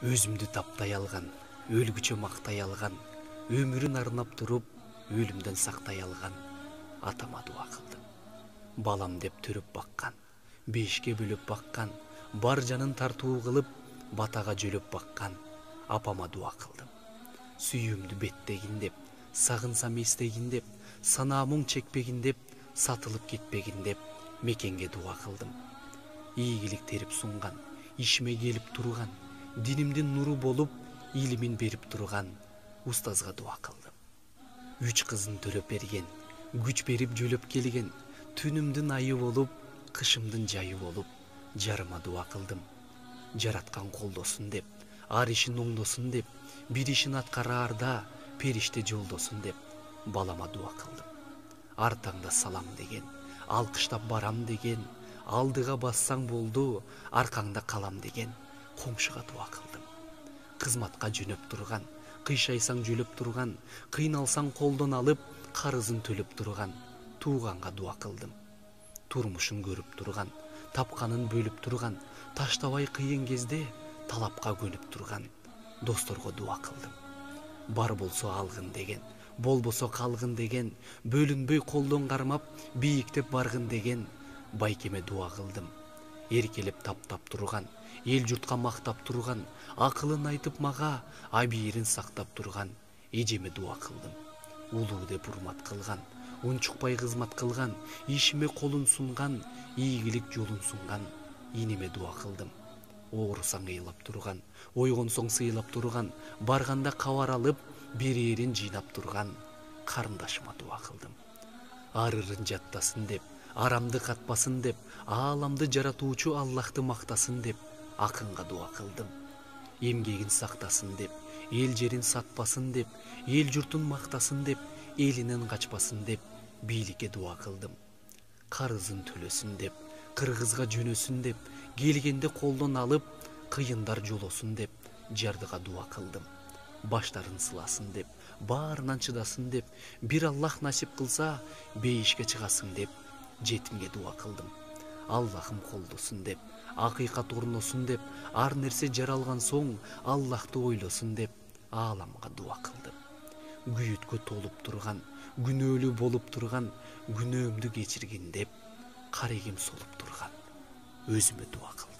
Өзімді таптай алған, өлгүчө мактай алған, өмүрүн арнап туруп, өлүмдөн сактай алған атама дуа кылдым. Балам деп төрөп баккан, бешке бөлөп баккан, бар жанын тартуу кылып, батага жөлөп баккан апама дуа кылдым. Сүйүүмдү беттегин деп, сагынсам эстегин деп, санаамың чекпегин деп, сатылып кетпегин деп, мекенге дуа кылдым. Ийгилик терип сунган, ишиме келип турган, динимдин нуру болуп, илимин берип турган устазга дуа кылдым. 3 кызын төрөп берген, күч берип жөлөп келген, түнүмдүн айы болуп, кышымдын жайы болуп, жарыма дуа кылдым. Жараткан колдосун деп, ар ишин оңдосун деп, бир ишин аткараарда периште жолдосун деп, балама дуа кылдым. Артаңда салам деген, алкыштап барам деген, алдыга бассаң болду, аркаңда калам деген, коңшуга дуа кылдым. Кызматка жөнөп турган, кыйшайсаң жөлөп турган, кыйналсаң колдон алып, карызын төлөп турган тууганга дуа кылдым. Турмушун көрүп турган, тапканын бөлүп турган, таштабай кыйын кезде талапка көнүп турган досторго дуа кылдым. Бар болсо алгын деген, болбосо калгын деген, бөлүнбөй колдон кармап, бийиктеп баргын деген байкеме дуа кылдым. Эркелеп таптап турган, эл журтка мактап турган, акылын айтып мага абийирин сактап турган эжеме дуа кылдым. Улуу деп урмат кылган, унчукпай кызмат кылган, ишиме колун сунган, ийгилик жолун сунган инеме дуа кылдым. Оорусаң ыйлап турган, ойгонсоң сыйлап турган, барганда кабар алып, берээрин жыйнап турган карындашыма дуа кылдым. Арырын жаттасын деп, арамды катпасын деп, ааламды жаратуучу Аллахты мактасын деп, акынга дуа кылдым. Эмгегин сактасын деп, эл жерин сатпасын деп, эл журтун мактасын деп, элинен качпасын деп, бийликке дуа кылдым. Карызын төлөсүн деп, кыргызга жөнөсүн деп, келгенде колдон алып, кыйындар жолосун деп, жардыга дуа кылдым. Баштарын сыласын деп, баарынан чыдасын деп, бир Аллах насип кылса, бейишке чыгасың деп, жетимге дуа кылдым. Аллахым колдосун деп, акыйкат орносун деп, ар нерсе жаралган соң Аллахты ойлосун деп, ааламга дуа кылдым. Күйүткө толуп турган, күнөөлүү болуп турган, күнөөмдү кечиргин деп, карегим солуп турган өзүмө дуа кылдым.